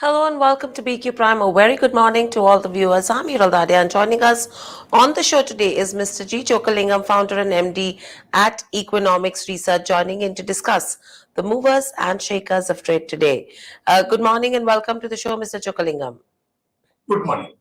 Hello and welcome to BQ Prime. A very good morning to all the viewers. I'm Hiral Dadia, and joining us on the show today is Mr. G. Chokkalingam, founder and MD at Equinomics Research, joining in to discuss the movers and shakers of trade today. Good morning and welcome to the show, Mr. Chokkalingam. Good morning.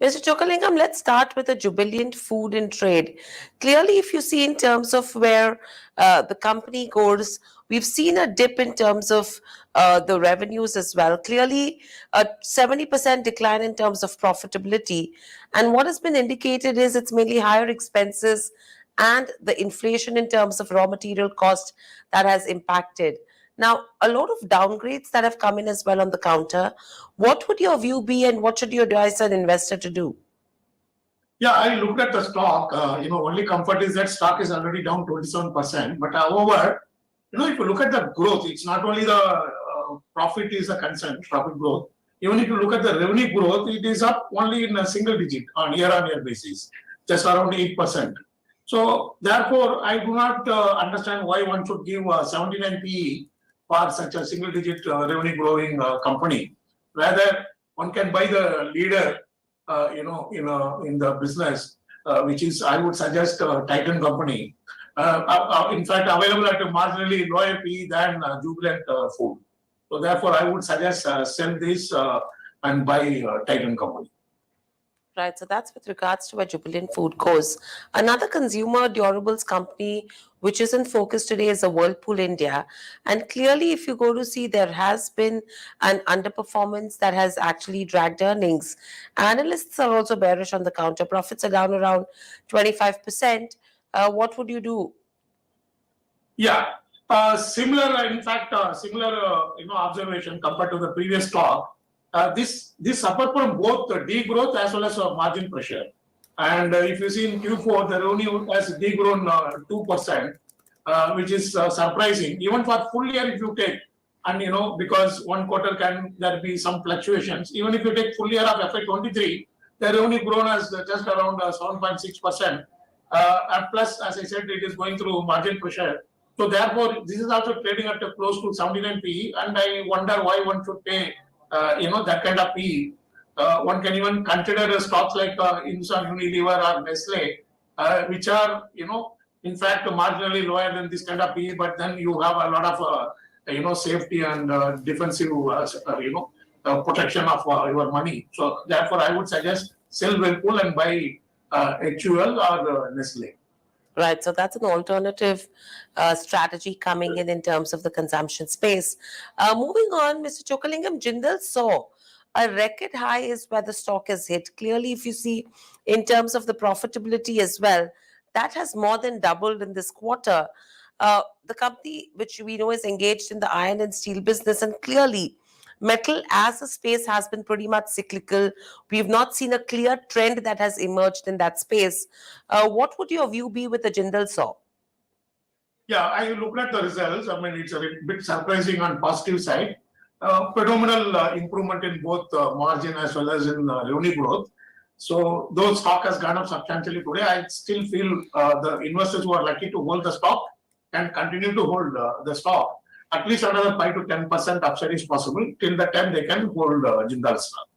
Mr. Chokkalingam, let's start with a jubilant food and trade. Clearly, if you see in terms of where the company goes, we've seen a dip in terms of the revenues as well. Clearly, a 70% decline in terms of profitability. And what has been indicated is it's mainly higher expenses and the inflation in terms of raw material cost that has impacted. Now, a lot of downgrades that have come in as well on the counter. What would your view be, and what should you advise an investor to do? Yeah, I looked at the stock. Only comfort is that stock is already down 27%. But however, if you look at the growth, it's not only the profit is a concern, profit growth. Even if you look at the revenue growth, it is up only in a single digit on year-on-year basis, just around 8%. So therefore, I do not understand why one should give 79 PE for such a single-digit revenue growing company. Rather, one can buy the leader, in the business, which is, I would suggest, Titan company. In fact, available at a marginally lower PE than Jubilant Food. So therefore, I would suggest sell this and buy Titan company. Right, so that's with regards to where Jubilant Food goes. Another consumer durables company which is in focus today is a Whirlpool India. And clearly, if you go to see, there has been an underperformance that has actually dragged earnings. Analysts are also bearish on the counter. Profits are down around 25%. What would you do? Yeah, similar, in fact, observation compared to the previous talk. This suffered from both the degrowth as well as margin pressure. And if you see in Q4, the revenue has degrown 2%, which is surprising. Even for full year, if you take, and because one quarter can there be some fluctuations. Even if you take full year of FY23, the revenue grown as just around 7.6%. And plus, as I said, it is going through margin pressure. So therefore, this is also trading at a close to 79 PE, and I wonder why one should pay that kind of PE. One can even consider stocks like Insan, Unilever, or Nestle, which are, in fact, marginally lower than this kind of PE, but then you have a lot of, safety and defensive, protection of your money. So therefore, I would suggest sell Whirlpool and buy HUL or Nestle. Right, so that's an alternative strategy coming in terms of the consumption space. Moving on, Mr. Chokkalingam, Jindal saw a record high is where the stock has hit. Clearly, if you see in terms of the profitability as well, that has more than doubled in this quarter. The company, which we know is engaged in the iron and steel business, and clearly metal as a space has been pretty much cyclical. We've not seen a clear trend that has emerged in that space. What would your view be with the Jindal saw? Yeah, I looked at the results. I mean, it's a bit surprising on positive side. Phenomenal improvement in both margin as well as in revenue growth. So those stock has gone up substantially today. I still feel the investors who are lucky to hold the stock can continue to hold the stock. At least another 5 to 10% upside is possible till the time they can hold Jindal stock.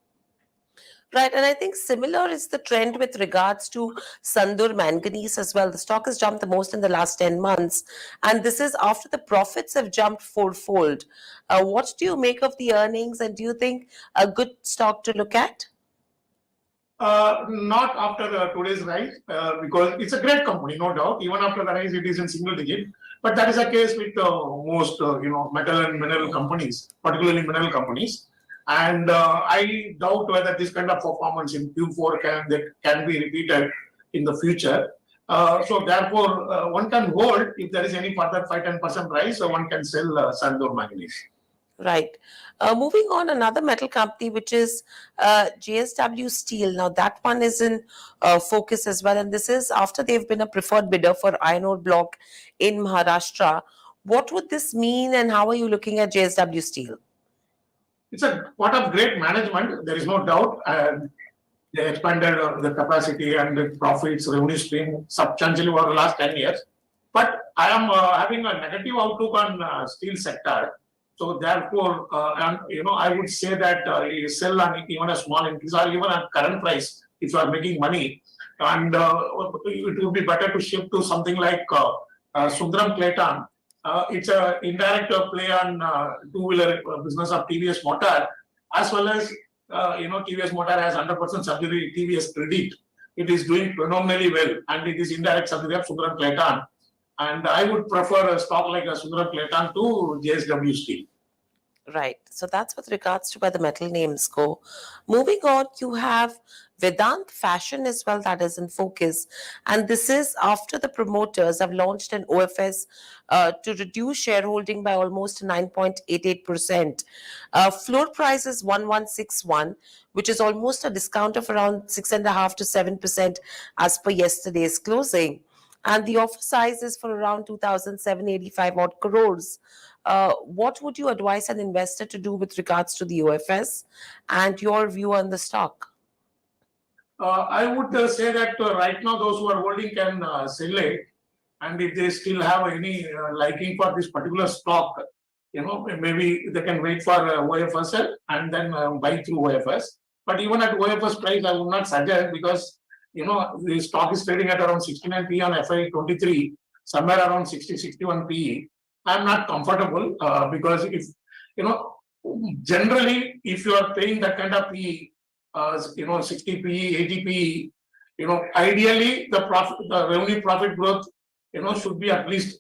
Right, and I think similar is the trend with regards to Sandur manganese as well. The stock has jumped the most in the last 10 months, and this is after the profits have jumped fourfold. What do you make of the earnings, and do you think a good stock to look at? Not after today's rise, because it's a great company, no doubt. Even after the rise, it is in single digit. But that is a case with most, metal and mineral companies, particularly mineral companies. And I doubt whether this kind of performance in Q4 can be repeated in the future. So therefore, one can hold if there is any further 5-10% rise, so one can sell Sandur manganese. Right. Moving on, another metal company, which is JSW Steel. Now, that one is in focus as well. And this is after they've been a preferred bidder for iron ore block in Maharashtra. What would this mean, and how are you looking at JSW Steel? It's a part of great management, there is no doubt. They expanded the capacity and the profits, revenue stream substantially over the last 10 years. But I am having a negative outlook on steel sector. So therefore, and I would say that you sell on even a small increase or even at current price, if you are making money, and it would be better to shift to something like Sundram Clayton. It's a indirect play on two-wheeler business of TVS Motor, as well as TVS Motor has 100% subsidiary TVS Credit. It is doing phenomenally well, and it is indirect subsidiary of Sundram Clayton. And I would prefer a stock like a Sundram Clayton to JSW Steel. Right. So that's with regards to where the metal names go. Moving on, you have Vedant Fashion as well that is in focus. And this is after the promoters have launched an OFS to reduce shareholding by almost 9.88%. Floor price is 1161, which is almost a discount of around 6.5 to 7% as per yesterday's closing. And the offer size is for around 2,785 odd crores. What would you advise an investor to do with regards to the OFS and your view on the stock? I would say that right now those who are holding can sell it, and if they still have any liking for this particular stock, maybe they can wait for OFS and then buy through OFS. But even at OFS price, I would not suggest, because the stock is trading at around 69 PE on FY23, somewhere around 60-61 PE. I'm not comfortable because if generally if you are paying that kind of PE, 60 PE, 80 PE, ideally the revenue profit growth, should be at least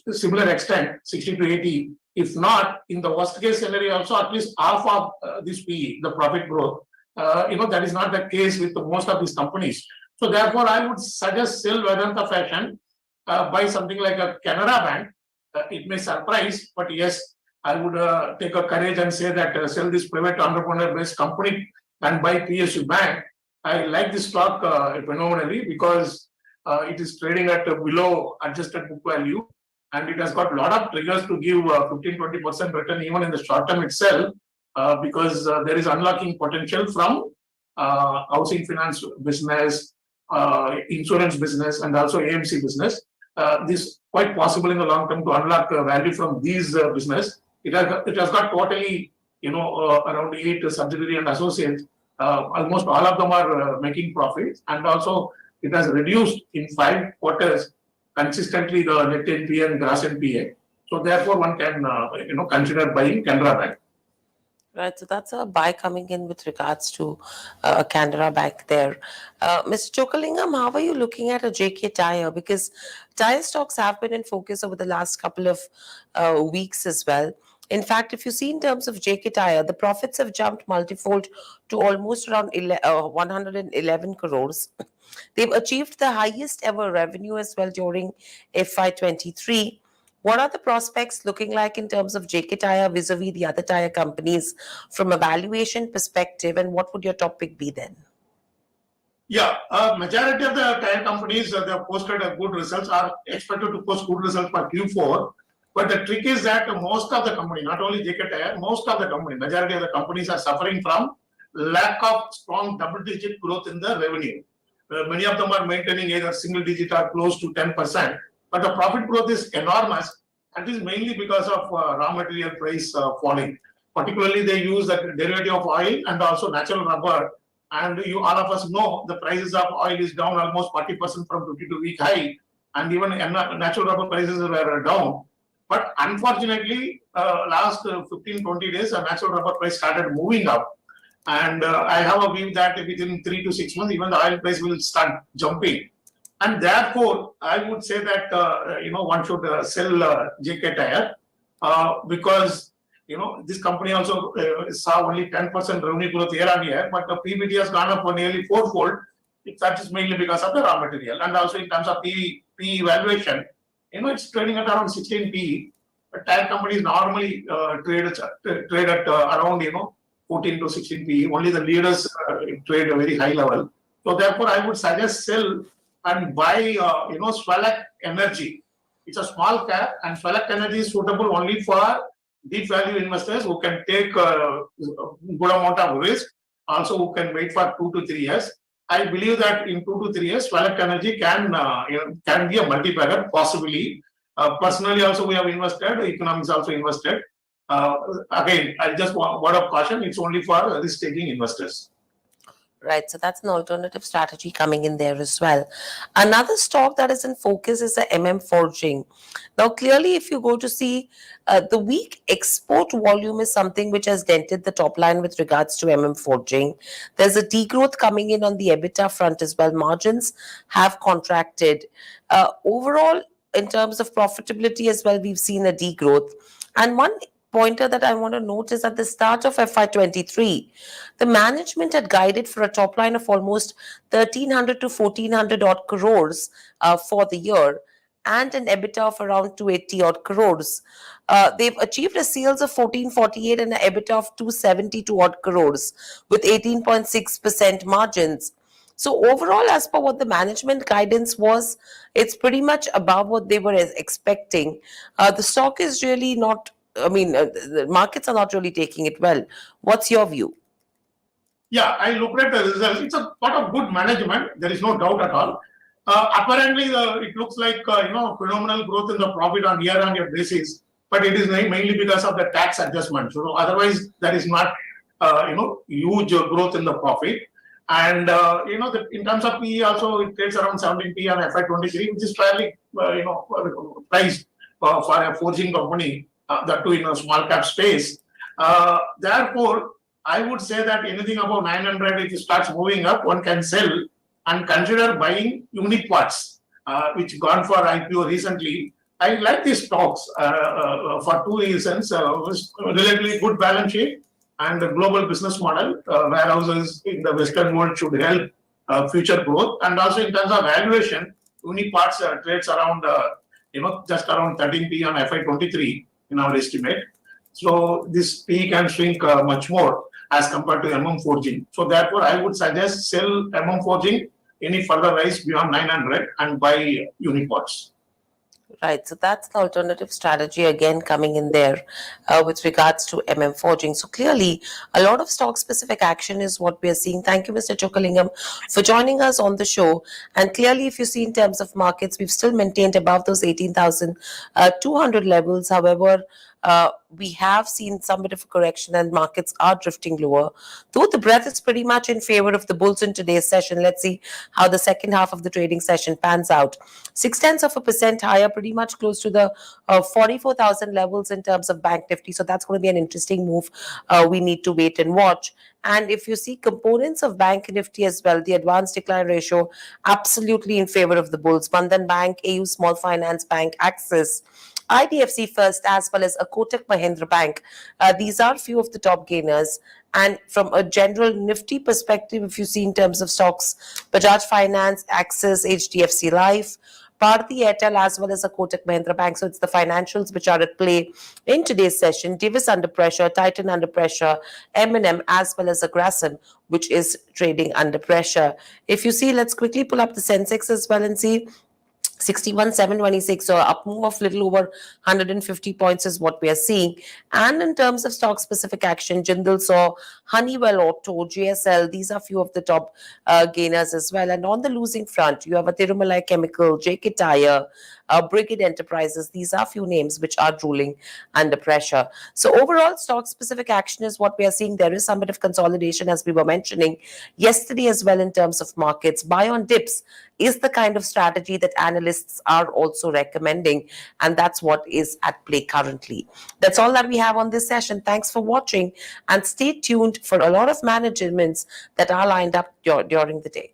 similar extent, 60 to 80. If not, in the worst case scenario, also at least half of this PE, the profit growth. That is not the case with most of these companies. So therefore, I would suggest sell Vedanta Fashion, buy something like a Canara Bank. It may surprise, but yes, I would take a courage and say that sell this private entrepreneur-based company and buy PSU Bank. I like this stock phenomenally because it is trading at below adjusted book value, and it has got a lot of triggers to give 15-20% return even in the short term itself, because there is unlocking potential from housing finance business, insurance business, and also AMC business. This quite possible in the long term to unlock value from these business. It has got totally around 8 subsidiary and associates. Almost all of them are making profits, and also it has reduced in 5 quarters consistently the net NPA and gross NPA. So therefore, one can consider buying Canara Bank. Right, so that's a buy coming in with regards to Canara Bank there. Mr. Chokkalingam, how are you looking at a JK Tyre? Because tyre stocks have been in focus over the last couple of weeks as well. In fact, if you see in terms of JK Tyre, the profits have jumped multifold to almost around 111 crores. They've achieved the highest ever revenue as well during FY23. What are the prospects looking like in terms of JK Tyre vis-a-vis the other tyre companies from a valuation perspective, and what would your top pick be then? Yeah, majority of the tyre companies they have posted good results, are expected to post good results for Q4. But the trick is that most of the company, not only JK Tyre, most of the company, majority of the companies are suffering from lack of strong double-digit growth in the revenue. Many of them are maintaining either single digit or close to 10%. But the profit growth is enormous, and this is mainly because of raw material price falling. Particularly, they use the derivative of oil and also natural rubber. And all of us know the prices of oil is down almost 40% from 52-week high, and even natural rubber prices were down. But unfortunately, last 15-20 days, the natural rubber price started moving up. And I have a view that within 3 to 6 months, even the oil price will start jumping. And therefore, I would say that one should sell JK Tyre because this company also saw only 10% revenue growth year on year, but the PBT has gone up nearly fourfold. That is mainly because of the raw material, and also in terms of PE valuation, it's trading at around 16 PE. But tyre companies normally trade at around 14 to 16 PE. Only the leaders trade a very high level. So therefore, I would suggest sell and buy, Swalak Energy. It's a small cap, and Swalak Energy is suitable only for deep value investors who can take a good amount of risk, also who can wait for 2 to 3 years. I believe that in 2 to 3 years, Swalak Energy can be a multi-bagger, possibly. Personally, also we have invested. Equinomics also invested. Again, I just want word of caution, it's only for risk-taking investors. Right, so that's an alternative strategy coming in there as well. Another stock that is in focus is the Forging. Now, clearly, if you go to see the weak export volume is something which has dented the top line with regards to Forging. There's a degrowth coming in on the EBITDA front as well. Margins have contracted. Overall, in terms of profitability as well, we've seen a degrowth. And one pointer that I want to note is at the start of FY23, the management had guided for a top line of almost 1,300 to 1,400 odd crores for the year and an EBITDA of around 280 odd crores. They've achieved a sales of 1448 and an EBITDA of 272 odd crores with 18.6% margins. So overall, as per what the management guidance was, it's pretty much above what they were expecting. The stock is really not, the markets are not really taking it well. What's your view? Yeah, I looked at the results. It's a part of good management. There is no doubt at all. Apparently, it looks like phenomenal growth in the profit on year-on-year basis, but it is mainly because of the tax adjustment. So otherwise, there is not huge growth in the profit. And in terms of PE, also it trades around 17 PE on FY23, which is fairly priced for a forging company, that too in a small cap space. Therefore, I would say that anything above 900, if it starts moving up, one can sell and consider buying unique parts, which gone for IPO recently. I like these stocks for two reasons. Relatively good balance sheet and a global business model. Warehouses in the Western world should help future growth. And also in terms of valuation, unique parts trades around, just around 13 P on FY23 in our estimate. So this P can shrink much more as compared to Forging. So therefore, I would suggest sell Forging any further rise beyond 900 and buy Unipods. Right, so that's the alternative strategy again coming in there with regards to Forging. So clearly, a lot of stock-specific action is what we are seeing. Thank you, Mr. Chokkalingam, for joining us on the show. And clearly, if you see in terms of markets, we've still maintained above those 18,200 levels. However, we have seen some bit of a correction and markets are drifting lower. Though the breadth is pretty much in favor of the bulls in today's session. Let's see how the second half of the trading session pans out. 0.6% higher, pretty much close to the 44,000 levels in terms of Bank Nifty. So that's going to be an interesting move. We need to wait and watch. And if you see components of Bank Nifty as well, the advanced decline ratio absolutely in favor of the bulls. Bandhan Bank, AU Small Finance Bank, Axis, IDFC First, as well as a Kotak Mahindra Bank. These are few of the top gainers. And from a general Nifty perspective, if you see in terms of stocks, Bajaj Finance, Axis, HDFC Life, Bharti Airtel, as well as a Kotak Mahindra Bank. So it's the financials which are at play in today's session. Divis under pressure, Titan under pressure, M&M, as well as a Grasim, which is trading under pressure. If you see, let's quickly pull up the Sensex as well and see. 61,726, so up move of little over 150 points is what we are seeing. And in terms of stock specific action, Jindal saw, Honeywell Auto, GSL, these are few of the top gainers as well. And on the losing front, you have a Tirumalai Chemical, JK Tire, Brigade Enterprises. These are few names which are ruling under pressure. So overall, stock specific action is what we are seeing. There is some bit of consolidation, as we were mentioning yesterday as well in terms of markets. Buy on dips is the kind of strategy that analysts are also recommending, and that's what is at play currently. That's all that we have on this session. Thanks for watching, and stay tuned for a lot of managements that are lined up during the day.